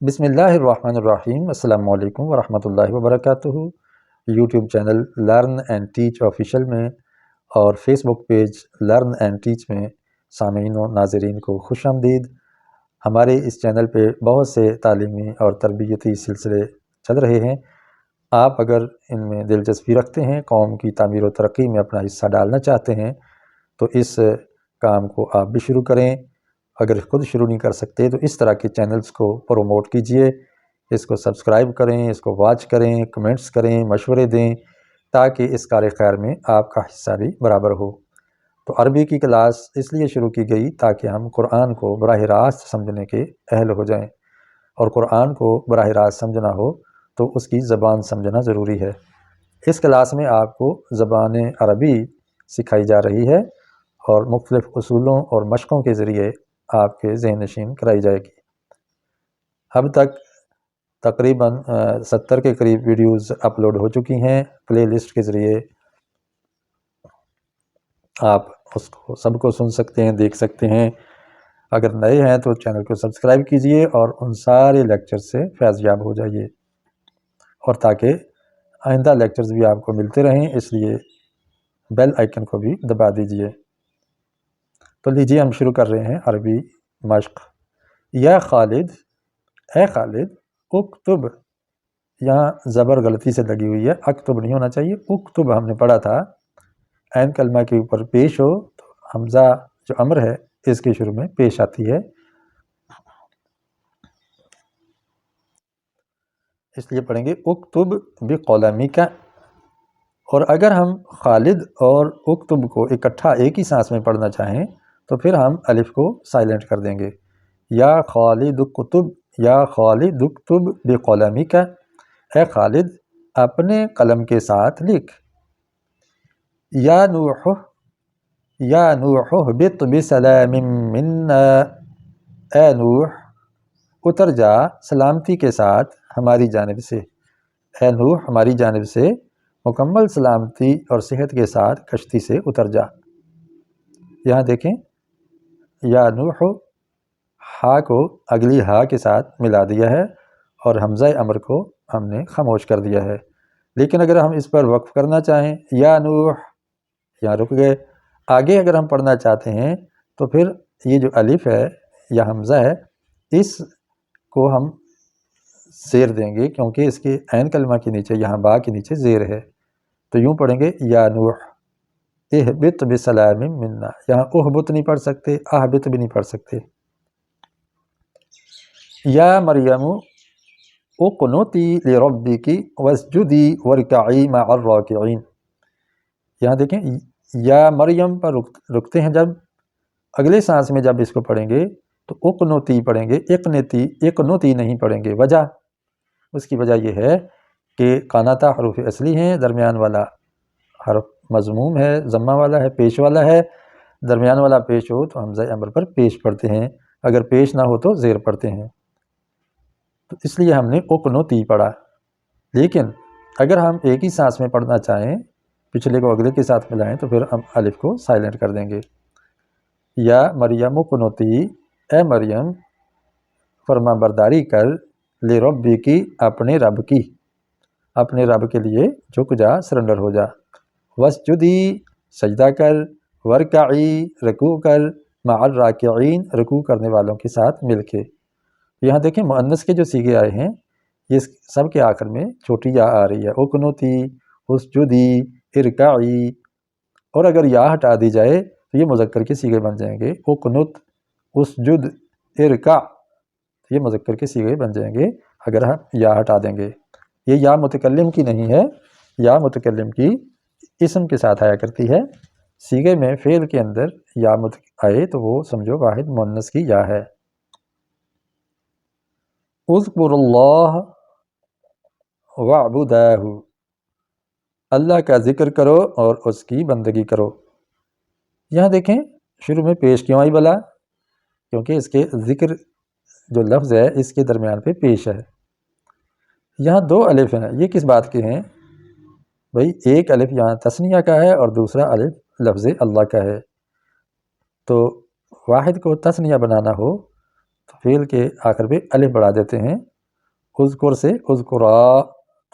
بسم اللہ الرحمن الرحیم۔ السلام علیکم ورحمۃ اللہ وبرکاتہ۔ YouTube channel learn and teach official میں اور Facebook page learn and teach میں سامعین و ناظرین کو خوش آمدید۔ ہمارے اس چینل پہ بہت سے تعلیمی اور تربیتی سلسلے چل رہے ہیں۔ آپ اگر ان میں دلچسپی رکھتے ہیں، قوم کی تعمیر و ترقی میں اپنا حصہ ڈالنا چاہتے ہیں تو اس کام کو آپ بھی شروع کریں۔ اگر خود شروع نہیں کر سکتے تو اس طرح کے چینلز کو پروموٹ کیجئے، اس کو سبسکرائب کریں، اس کو واچ کریں، کمنٹس کریں، مشورے دیں، تاکہ اس کار خیر میں آپ کا حصہ بھی برابر ہو۔ تو عربی کی کلاس اس لیے شروع کی گئی تاکہ ہم قرآن کو براہ راست سمجھنے کے اہل ہو جائیں، اور قرآن کو براہ راست سمجھنا ہو تو اس کی زبان سمجھنا ضروری ہے۔ اس کلاس میں آپ کو زبان عربی سکھائی جا رہی ہے اور مختلف اصولوں اور مشقوں کے ذریعے آپ کے ذہن نشین کرائی جائے گی۔ اب تک تقریباً 70 کے قریب ویڈیوز اپلوڈ ہو چکی ہیں پلے لسٹ کے ذریعے۔ آپ اس کو سب کو سن سکتے ہیں، دیکھ سکتے ہیں۔ اگر نئے ہیں تو چینل کو سبسکرائب کیجئے اور ان سارے لیکچر سے فیض یاب ہو جائیے، اور تاکہ آئندہ لیکچرز بھی آپ کو ملتے رہیں اس لیے بیل آئیکن کو بھی دبا دیجئے۔ تو لیجئے ہم شروع کر رہے ہیں عربی مشق۔ یا خالد، اے خالد، اکتب، یہاں زبر غلطی سے لگی ہوئی ہے، اکتب نہیں ہونا چاہیے، اکتب ہم نے پڑھا تھا۔ عین کلمہ کے اوپر پیش ہو تو حمزہ جو امر ہے اس کے شروع میں پیش آتی ہے، اس لیے پڑھیں گے اکتب بقلمک۔ اور اگر ہم خالد اور اکتب کو اکٹھا ایک ہی سانس میں پڑھنا چاہیں تو پھر ہم الف کو سائلنٹ کر دیں گے۔ یا خالد اکتب، یا خالد اکتب بقلمک، اے خالد اپنے قلم کے ساتھ لکھ۔ یا نوح، یا نوح اہبط بسلام منا، اے نوح اتر جا سلامتی کے ساتھ ہماری جانب سے، اے نوح ہماری جانب سے مکمل سلامتی اور صحت کے ساتھ کشتی سے اتر جا۔ یہاں دیکھیں یا نوح، ہا کو اگلی ہا کے ساتھ ملا دیا ہے اور حمزہ امر کو ہم نے خاموش کر دیا ہے۔ لیکن اگر ہم اس پر وقف کرنا چاہیں، یا نوح، یہاں رک گئے، آگے اگر ہم پڑھنا چاہتے ہیں تو پھر یہ جو الف ہے یا حمزہ ہے اس کو ہم زیر دیں گے، کیونکہ اس کے عین کلمہ کے نیچے یہاں با کے نیچے زیر ہے، تو یوں پڑھیں گے یا نوح اہبط بسلام منا۔ یہاں اہبط نہیں پڑھ سکتے، اہبط بھی نہیں پڑھ سکتے۔ یا مریم اقنتی لربک واسجدی وارکعی مع الراکعین۔ یہاں دیکھیں یا مریم پر رکتے ہیں، جب اگلے سانس میں جب اس کو پڑھیں گے تو اقنتی پڑھیں گے، اقنتی، اقنتی نہیں پڑھیں گے۔ وجہ، اس کی وجہ یہ ہے کہ قانتا حروف اصلی ہیں، درمیان والا حرف مضموم ہے، ضمہ والا ہے، پیش والا ہے۔ درمیان والا پیش ہو تو حمزہ امر پر پیش پڑھتے ہیں، اگر پیش نہ ہو تو زیر پڑھتے ہیں، تو اس لیے ہم نے اقنتی پڑھا۔ لیکن اگر ہم ایک ہی سانس میں پڑھنا چاہیں، پچھلے کو اگلے کے ساتھ ملائیں، تو پھر ہم الف کو سائلنٹ کر دیں گے۔ یا مریم اقنتی، اے مریم فرما برداری کر، لربک اپنے رب کی، اپنے رب کے لیے جھک جا، سرنڈر ہو جا۔ واسجدی سجدہ کر، ورکعی رکوع کر، مع الراکعین رکوع کرنے والوں کے ساتھ مل کے۔ یہاں دیکھیں مؤنث کے جو صیغے آئے ہیں یہ سب کے آخر میں چھوٹی یا آ رہی ہے، اقنتی، اسجدی، ارکعی، اور اگر یا ہٹا دی جائے تو یہ مذکر کے صیغے بن جائیں گے، اقنت، اسجد، ارکع، یہ مذکر کے صیغے بن جائیں گے اگر ہم یا ہٹا دیں گے۔ یہ یا متکلم کی نہیں ہے، یا متکلم کی اسم کے ساتھ آیا کرتی ہے، صیغے میں فعل کے اندر یا آئے تو وہ سمجھو واحد مؤنث کی یا ہے۔ اذکر اللہ وعبدہ، اللہ کا ذکر کرو اور اس کی بندگی کرو۔ یہاں دیکھیں شروع میں پیش کیوں آئی بلا، کیونکہ اس کے ذکر جو لفظ ہے اس کے درمیان پہ پیش ہے۔ یہاں دو الف ہیں، یہ کس بات کے ہیں بھئی؟ ایک الف یہاں تثنیہ کا ہے اور دوسرا الف لفظ اللہ کا ہے، تو واحد کو تثنیہ بنانا ہو تو فعل کے آخر پہ الف بڑھا دیتے ہیں، اذکر سے اذکرا،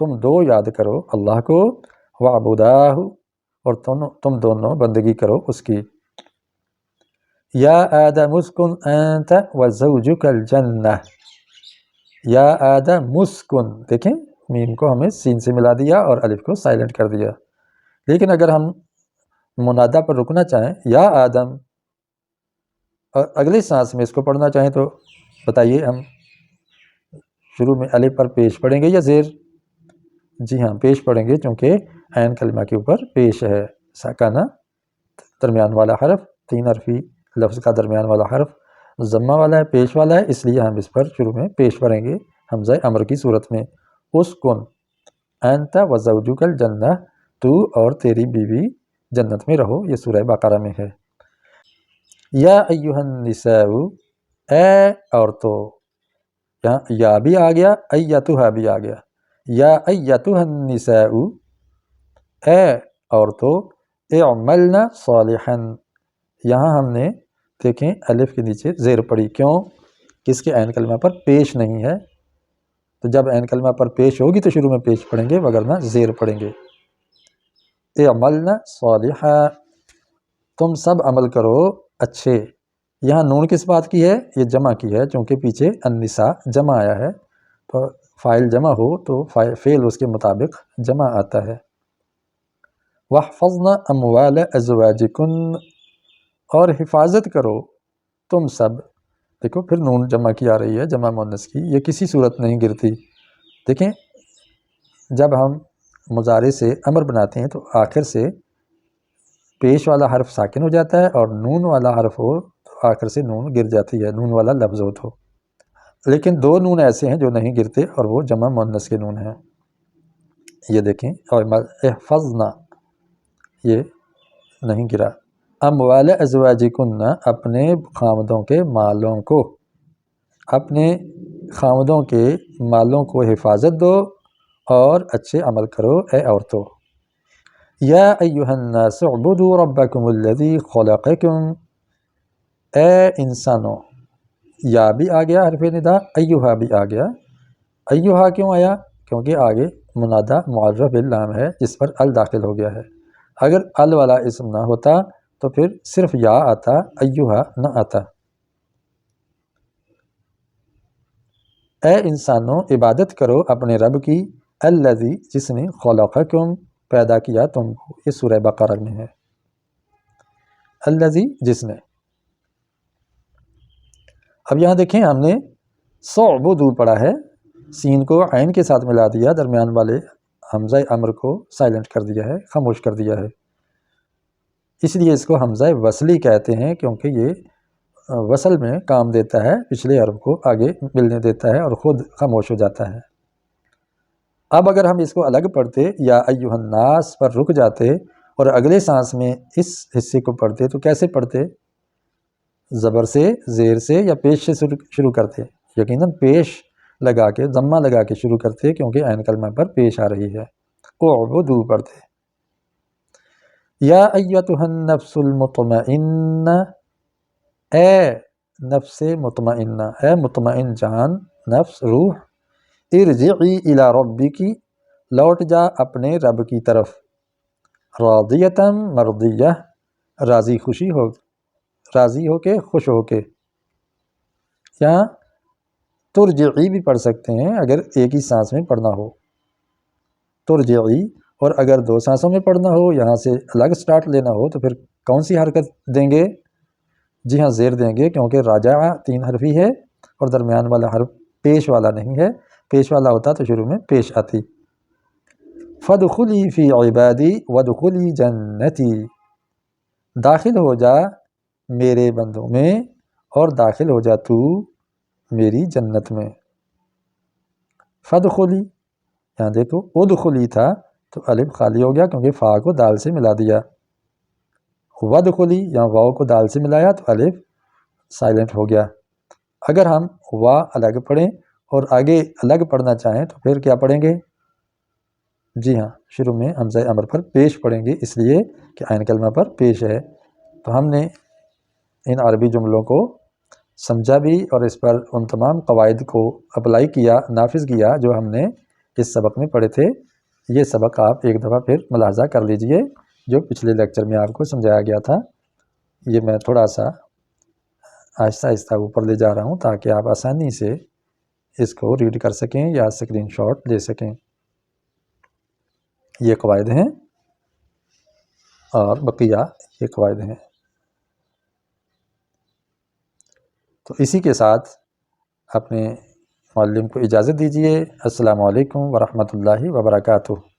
تم دو یاد کرو اللہ کو، وعبداہ، اور تم دونوں بندگی کرو اس کی۔ یا آدم اسکن انت وزوجک الجنہ، یا آدم اسکن، دیکھیں میم کو ہمیں سین سے ملا دیا اور الف کو سائلنٹ کر دیا، لیکن اگر ہم منادہ پر رکنا چاہیں یا آدم اور اگلی سانس میں اس کو پڑھنا چاہیں تو بتائیے ہم شروع میں الف پر پیش پڑھیں گے یا زیر؟ جی ہاں پیش پڑھیں گے، چونکہ عین کلمہ کے اوپر پیش ہے، ساکنہ درمیان والا حرف، 3 حرفی لفظ کا درمیان والا حرف ضمہ والا ہے، پیش والا ہے، اس لیے ہم اس پر شروع میں پیش پڑھیں گے حمزہ امر کی صورت میں۔ اسکن انت وزوجک الجنہ، تو اور تیری بیوی جنت میں رہو، یہ سورہ بقرہ میں ہے۔ یا ایھا النساء، اے عورتوں، یہاں یا بھی آ گیا، ایتھا بھی آ گیا۔ یا ایتھا النساء، اے عورتوں، اعملن صالحا، یہاں ہم نے دیکھیں الف کے نیچے زیر پڑی، کیوں؟ کس کے عین کلمہ پر پیش نہیں ہے، تو جب عین کلمہ پر پیش ہوگی تو شروع میں پیش پڑھیں گے، وگرنہ زیر پڑھیں گے۔ اعملن صالحا، تم سب عمل کرو اچھے، یہاں نون کس بات کی ہے؟ یہ جمع کی ہے، چونکہ پیچھے النساء جمع آیا ہے، تو فاعل جمع ہو تو فعل اس کے مطابق جمع آتا ہے۔ واحفظن اموال ازواجکن، اور حفاظت کرو تم سب، دیکھو پھر نون جمع کی آ رہی ہے، جمع مؤنث کی، یہ کسی صورت نہیں گرتی۔ دیکھیں جب ہم مضارع سے امر بناتے ہیں تو آخر سے پیش والا حرف ساکن ہو جاتا ہے، اور نون والا حرف ہو تو آخر سے نون گر جاتی ہے، نون والا لفظ ہو تو۔ لیکن 2 نون ایسے ہیں جو نہیں گرتے اور وہ جمع مؤنث کے نون ہیں، یہ دیکھیں، احفظنا یہ نہیں گرا۔ اموال ازواجکن، اپنے خامدوں کے مالوں کو، اپنے خامدوں کے مالوں کو حفاظت دو اور اچھے عمل کرو اے عورتوں۔ یا ایھا الناس اعبدوا ربکم الذی خلقکم، اے انسانوں، یا بھی آ گیا حرف ندا، ایھا بھی آ گیا۔ ایھا کیوں آیا؟ کیونکہ آگے منادہ معرف باللام ہے جس پر ال داخل ہو گیا ہے، اگر ال والا اسم نہ ہوتا تو پھر صرف یا آتا، ایھا نہ آتا۔ اے انسانوں عبادت کرو اپنے رب کی، الذی جس نے، خلقکم پیدا کیا تم کو، یہ سورہ بقرہ میں ہے، الذی جس نے۔ اب یہاں دیکھیں ہم نے صعبدوا پڑھا ہے، سین کو عین کے ساتھ ملا دیا، درمیان والے حمزہ امر کو سائلنٹ کر دیا ہے، خاموش کر دیا ہے، اس لیے اس کو حمزہ وصلی کہتے ہیں، کیونکہ یہ وصل میں کام دیتا ہے، پچھلے حرف کو آگے ملنے دیتا ہے اور خود خاموش ہو جاتا ہے۔ اب اگر ہم اس کو الگ پڑھتے، یا ایھا الناس پر رک جاتے اور اگلے سانس میں اس حصے کو پڑھتے تو کیسے پڑھتے؟ زبر سے، زیر سے، یا پیش سے شروع کرتے؟ یقیناً پیش لگا کے، ضمہ لگا کے شروع کرتے، کیونکہ عین کلمہ پر پیش آ رہی ہے، اعبدوا پڑھتے۔ یا ایتھا النفس المطمئنہ، اے نفس مطمئنہ، اے مطمئن جان، نفس، روح، ارجعی الی ربک، لوٹ جا اپنے رب کی طرف، راضیۃ مرضیہ، راضی خوشی ہو، راضی ہو کے، خوش ہو کے۔ یہاں ترجعی بھی پڑھ سکتے ہیں اگر ایک ہی سانس میں پڑھنا ہو، ترجعی، اور اگر 2 سانسوں میں پڑھنا ہو، یہاں سے الگ سٹارٹ لینا ہو تو پھر کون سی حرکت دیں گے؟ جی ہاں زیر دیں گے، کیونکہ راجع 3 حرفی ہے اور درمیان والا حرف پیش والا نہیں ہے، پیش والا ہوتا تو شروع میں پیش آتی۔ فادخلی فی عبادی وادخلی جنتی، داخل ہو جا میرے بندوں میں اور داخل ہو جا تو میری جنت میں۔ فادخلی، یہاں دیکھو ادخلی تھا تو الف خالی ہو گیا کیونکہ فا کو دال سے ملا دیا، ودخلی یہاں واو کو دال سے ملایا تو الف سائلنٹ ہو گیا۔ اگر ہم وا الگ پڑھیں اور آگے الگ پڑھنا چاہیں تو پھر کیا پڑھیں گے؟ جی ہاں شروع میں حمزہ امر پر پیش پڑھیں گے، اس لیے کہ عین کلمہ پر پیش ہے، تو ہم نے ان عربی جملوں کو سمجھا بھی اور اس پر ان تمام قواعد کو اپلائی کیا، نافذ کیا جو ہم نے اس سبق میں پڑھے تھے۔ یہ سبق آپ ایک دفعہ پھر ملاحظہ کر لیجئے جو پچھلے لیکچر میں آپ کو سمجھایا گیا تھا۔ یہ میں تھوڑا سا آہستہ آہستہ اوپر لے جا رہا ہوں تاکہ آپ آسانی سے اس کو ریڈ کر سکیں یا اسکرین شاٹ لے سکیں۔ یہ قواعد ہیں اور بقیہ یہ قواعد ہیں۔ تو اسی کے ساتھ اپنے معلم کو اجازت دیجیے۔ السلام علیکم ورحمۃ اللہ وبرکاتہ۔